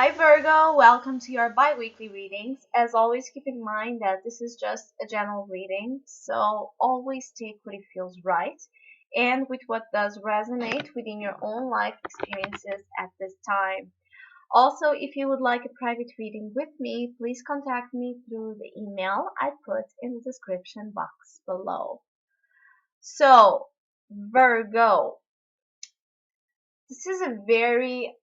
Hi Virgo, welcome to your bi-weekly readings. As always, keep in mind that this is just a general reading, so always take what it feels right and with what does resonate within your own life experiences at this time. Also, if you would like a private reading with me, please contact me through the email I put in the description box below. So, Virgo, this is a very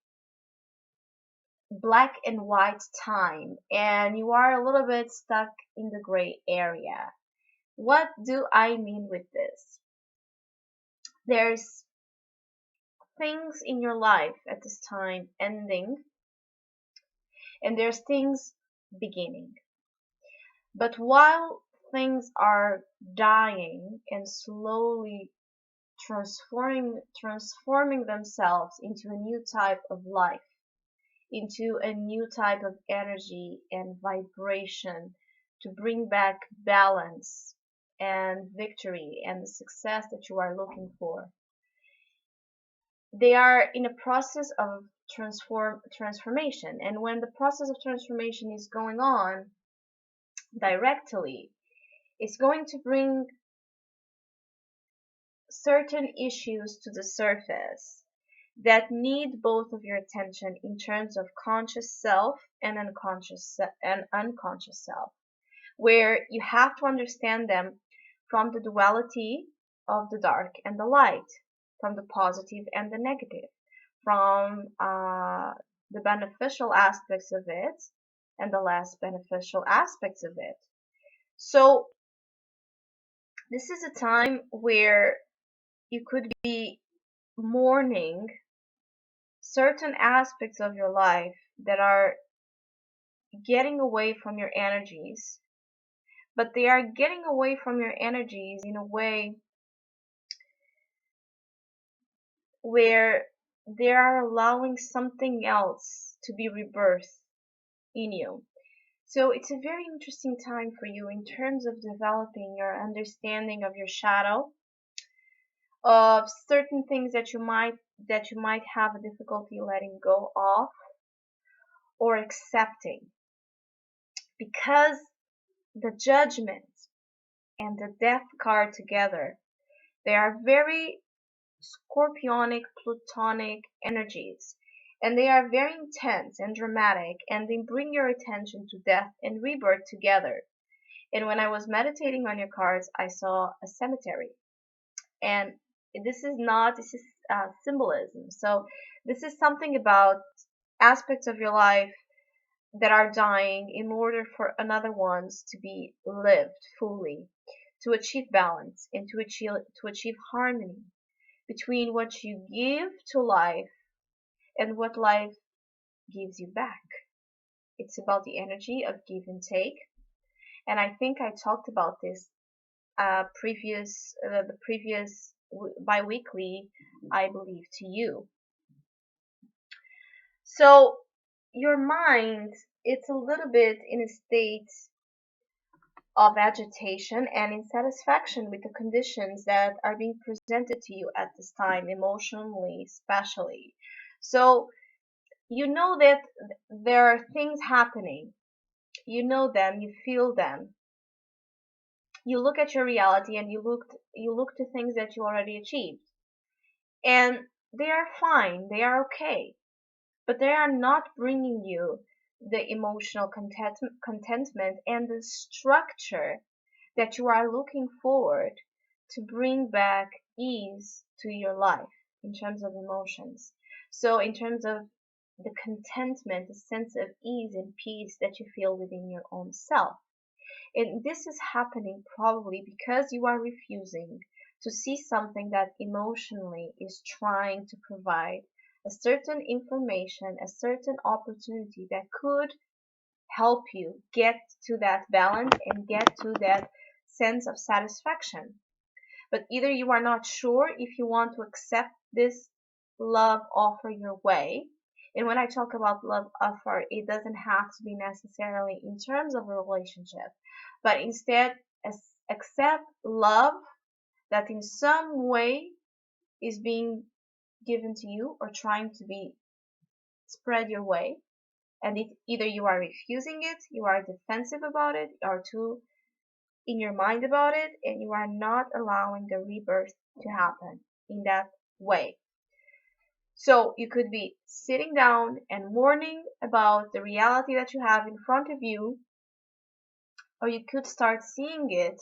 black and white time and you are a little bit stuck in the gray area. What do I mean with this? There's things in your life at this time ending and there's things beginning. But while things are dying and slowly transforming themselves into a new type of life, into a new type of energy and vibration to bring back balance and victory and the success that you are looking for. They are in a process of transformation, and when the process of transformation is going on directly, it's going to bring certain issues to the surface that need both of your attention in terms of conscious self and unconscious self, where you have to understand them from the duality of the dark and the light, from the positive and the negative, from the beneficial aspects of it and the less beneficial aspects of it. So this is a time where you could be mourning certain aspects of your life that are getting away from your energies, but they are getting away from your energies in a way where they are allowing something else to be rebirthed in you. So it's a very interesting time for you in terms of developing your understanding of your shadow, of certain things that you might have a difficulty letting go of or accepting, because the judgment and the death card together, they are very scorpionic, plutonic energies, and they are very intense and dramatic, and they bring your attention to death and rebirth together. And when I was meditating on your cards, I saw a cemetery, and this is symbolism. So this is something about aspects of your life that are dying in order for another ones to be lived fully, to achieve balance and to achieve harmony between what you give to life and what life gives you back. It's about the energy of give and take, and I think I talked about this the previous bi-weekly, I believe, to you. So your mind, it's a little bit in a state of agitation and insatisfaction with the conditions that are being presented to you at this time, emotionally, especially. So you know that there are things happening. You know them, you feel them. You look at your reality and you look to things that you already achieved. And they are fine, they are okay, but they are not bringing you the emotional contentment and the structure that you are looking forward to bring back ease to your life in terms of emotions. So in terms of the contentment, the sense of ease and peace that you feel within your own self. And this is happening probably because you are refusing to see something that emotionally is trying to provide a certain information, a certain opportunity that could help you get to that balance and get to that sense of satisfaction. But either you are not sure if you want to accept this love offer your way. And when I talk about love offer, it doesn't have to be necessarily in terms of a relationship, but instead accept love that in some way is being given to you or trying to be spread your way. And either you are refusing it, you are defensive about it, you are too in your mind about it, and you are not allowing the rebirth to happen in that way. So you could be sitting down and mourning about the reality that you have in front of you, or you could start seeing it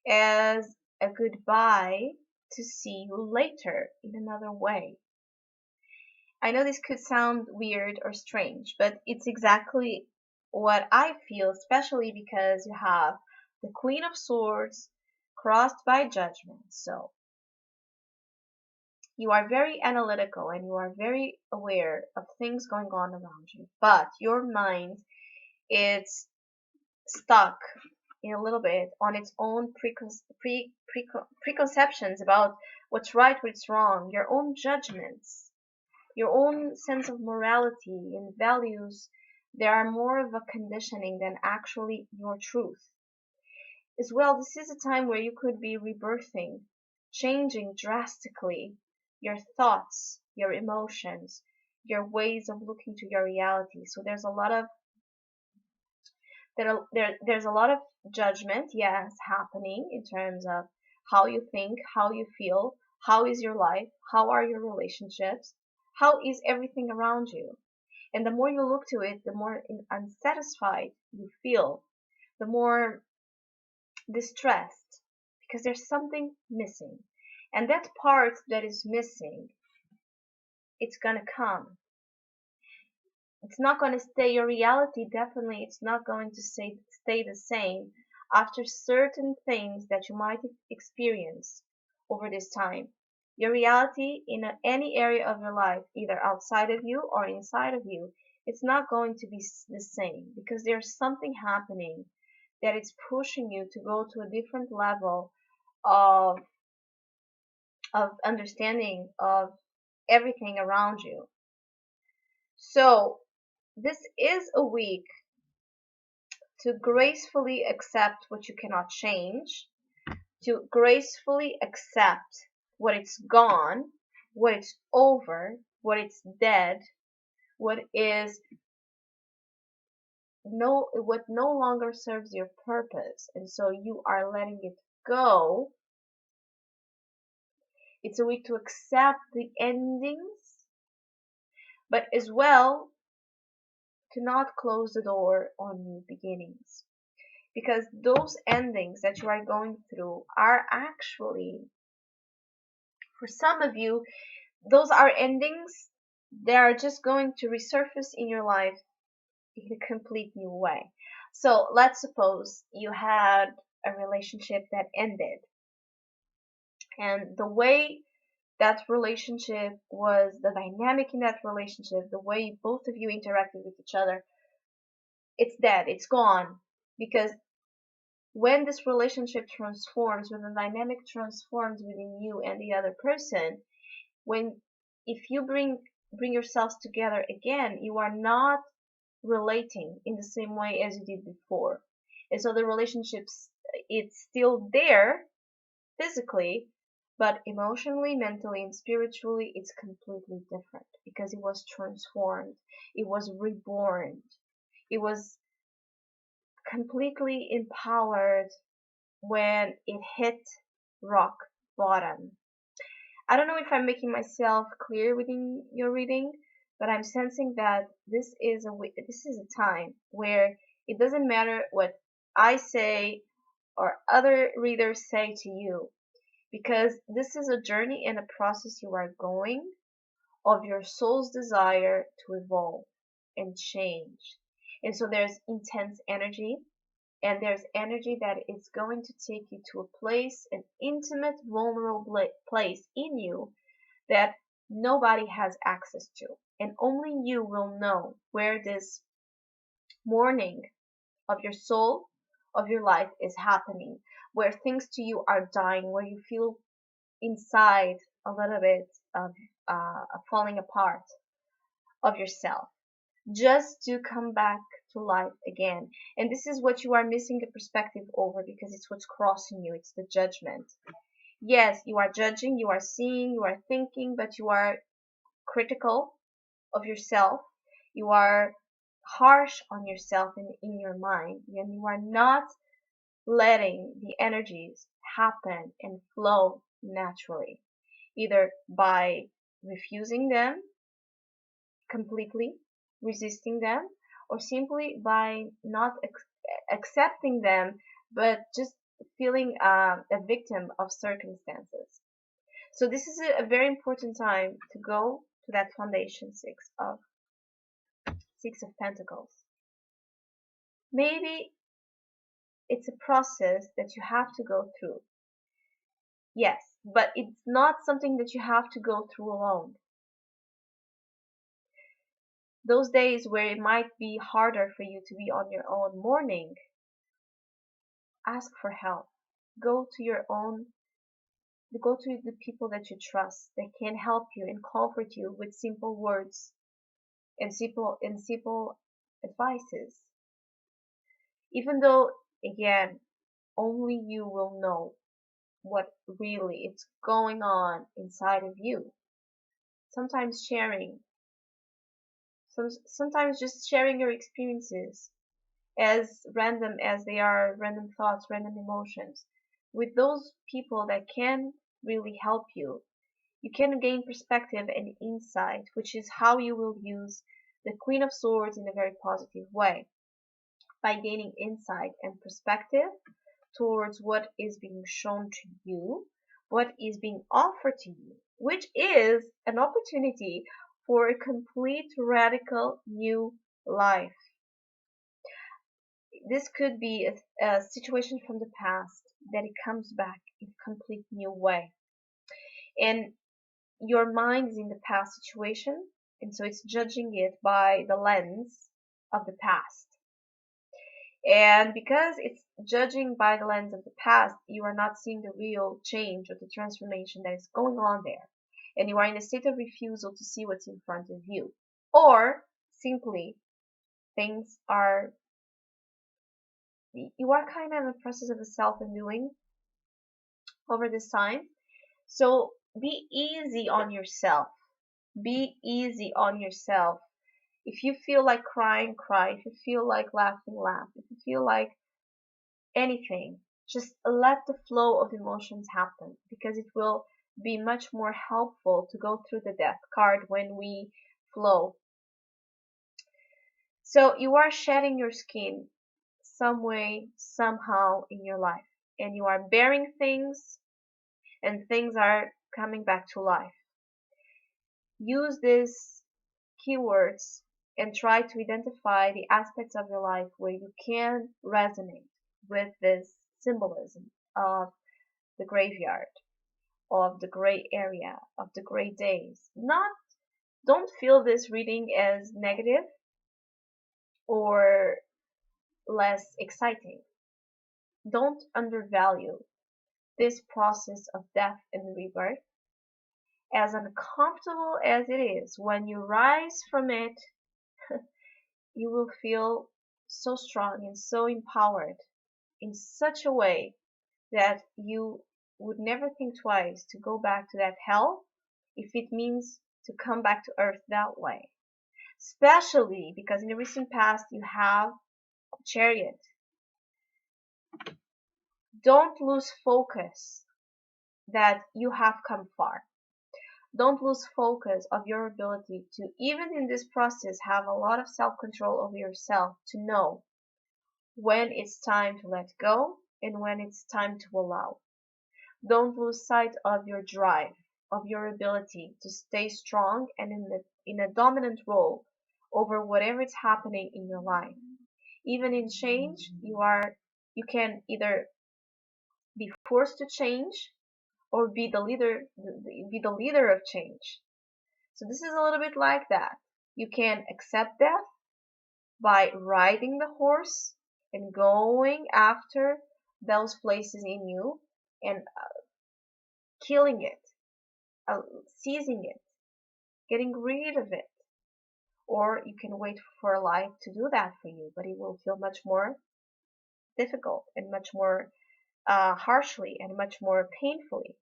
as a goodbye to see you later in another way. I know this could sound weird or strange, but it's exactly what I feel, especially because you have the Queen of Swords crossed by Judgment. So you are very analytical and you are very aware of things going on around you, but your mind is stuck in a little bit on its own preconceptions about what's right, what's wrong, your own judgments, your own sense of morality and values. They are more of a conditioning than actually your truth. As well, this is a time where you could be rebirthing, changing drastically your thoughts, your emotions, your ways of looking to your reality. So there's a lot of there's a lot of judgment, yes, happening in terms of how you think, how you feel, how is your life, how are your relationships, how is everything around you. And the more you look to it, the more unsatisfied you feel, the more distressed, because there's something missing. And that part that is missing, it's gonna come. It's not going to stay your reality. Definitely it's not going to stay the same after certain things that you might experience over this time. Your reality in any area of your life, either outside of you or inside of you, it's not going to be the same, because there's something happening that is pushing you to go to a different level of understanding of everything around you. So this is a week to gracefully accept what you cannot change, to gracefully accept what it's gone, what it's over, what it's dead, what no longer serves your purpose, and so you are letting it go. It's a week to accept the endings, but as well to not close the door on new beginnings. Because those endings that you are going through are actually, for some of you, those are endings. They are just going to resurface in your life in a complete new way. So let's suppose you had a relationship that ended, and the way that relationship was, the dynamic in that relationship, the way both of you interacted with each other, it's dead, it's gone. Because when this relationship transforms, when the dynamic transforms within you and the other person, when if you bring yourselves together again, you are not relating in the same way as you did before. And so the relationships, it's still there physically, but emotionally, mentally, and spiritually, it's completely different, because it was transformed, it was reborn, it was completely empowered when it hit rock bottom. I don't know if I'm making myself clear within your reading, but I'm sensing that this is a time where it doesn't matter what I say or other readers say to you, because this is a journey and a process you are going of your soul's desire to evolve and change. And so there's intense energy, and there's energy that is going to take you to a place, an intimate, vulnerable place in you that nobody has access to. And only you will know where this mourning of your soul, of your life is happening, where things to you are dying, where you feel inside a little bit of a falling apart of yourself, just to come back to life again. And this is what you are missing the perspective over, because it's what's crossing you. It's the judgment. Yes, you are judging, you are seeing, you are thinking, but you are critical of yourself. You are harsh on yourself in your mind, and you are not letting the energies happen and flow naturally, either by refusing them completely, resisting them, or simply by not accepting them, but just feeling a victim of circumstances. So this is a very important time to go to that foundation six of Pentacles. Maybe it's a process that you have to go through. Yes, but it's not something that you have to go through alone. Those days where it might be harder for you to be on your own, mourning, ask for help. Go to your own, go to the people that you trust that can help you and comfort you with simple words and simple advices. Even though, again, only you will know what really is going on inside of you. Sometimes sharing, sometimes just sharing your experiences, as random as they are, random thoughts, random emotions, with those people that can really help you. You can gain perspective and insight, which is how you will use the Queen of Swords in a very positive way, by gaining insight and perspective towards what is being shown to you, what is being offered to you, which is an opportunity for a complete radical new life. This could be a situation from the past that it comes back in a complete new way. And your mind is in the past situation, and so it's judging it by the lens of the past. And because it's judging by the lens of the past, you are not seeing the real change or the transformation that is going on there. And you are in a state of refusal to see what's in front of you. Or simply, things are, you are kind of in a process of a self-undoing over this time. So be easy on yourself. Be easy on yourself. If you feel like crying, cry. If you feel like laughing, laugh. If you feel like anything, just let the flow of emotions happen, because it will be much more helpful to go through the death card when we flow. So you are shedding your skin some way, somehow in your life, and you are bearing things, and things are coming back to life. Use these keywords and try to identify the aspects of your life where you can resonate with this symbolism of the graveyard, of the gray area, of the gray days. Don't feel this reading as negative or less exciting. Don't undervalue this process of death and rebirth. As uncomfortable as it is, when you rise from it, you will feel so strong and so empowered in such a way that you would never think twice to go back to that hell if it means to come back to earth that way. Especially because in the recent past you have Chariot. Don't lose focus that you have come far. Don't lose focus of your ability to, even in this process, have a lot of self-control over yourself, to know when it's time to let go and when it's time to allow. Don't lose sight of your drive, of your ability to stay strong and in a dominant role over whatever is happening in your life. Even in change, you can either be forced to change or be the leader of change. So this is a little bit like that. You can accept death by riding the horse and going after those places in you and killing it, seizing it, getting rid of it. Or you can wait for life to do that for you, but it will feel much more difficult and much more harshly and much more painfully.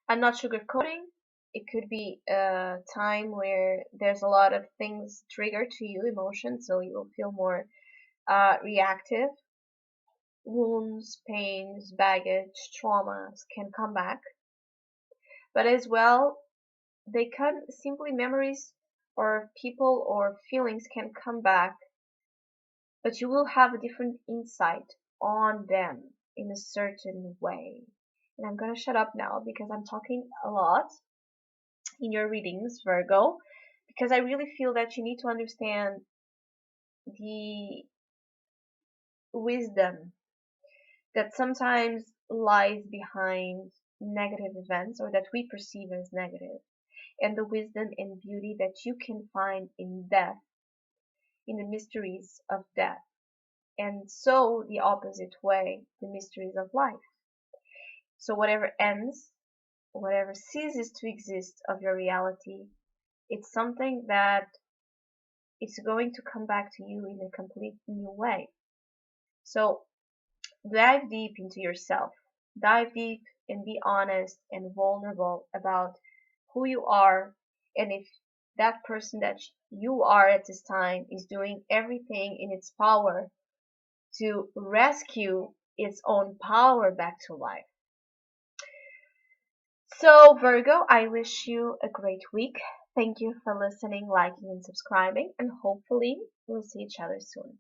I'm not sugarcoating. It could be a time where there's a lot of things triggered to you, emotions, so you will feel more reactive. Wounds, pains, baggage, traumas can come back, but as well, they can simply memories or people or feelings can come back, but you will have a different insight on them in a certain way. And I'm gonna shut up now because I'm talking a lot in your readings, Virgo, because I really feel that you need to understand the wisdom that sometimes lies behind negative events or that we perceive as negative, and the wisdom and beauty that you can find in death, in the mysteries of death, and so the opposite way, the mysteries of life. So whatever ends, whatever ceases to exist of your reality, it's something that is going to come back to you in a complete new way. So dive deep into yourself. Dive deep and be honest and vulnerable about who you are, and if that person that you are at this time is doing everything in its power to rescue its own power back to life. So, Virgo, I wish you a great week. Thank you for listening, liking, and subscribing, and hopefully we'll see each other soon.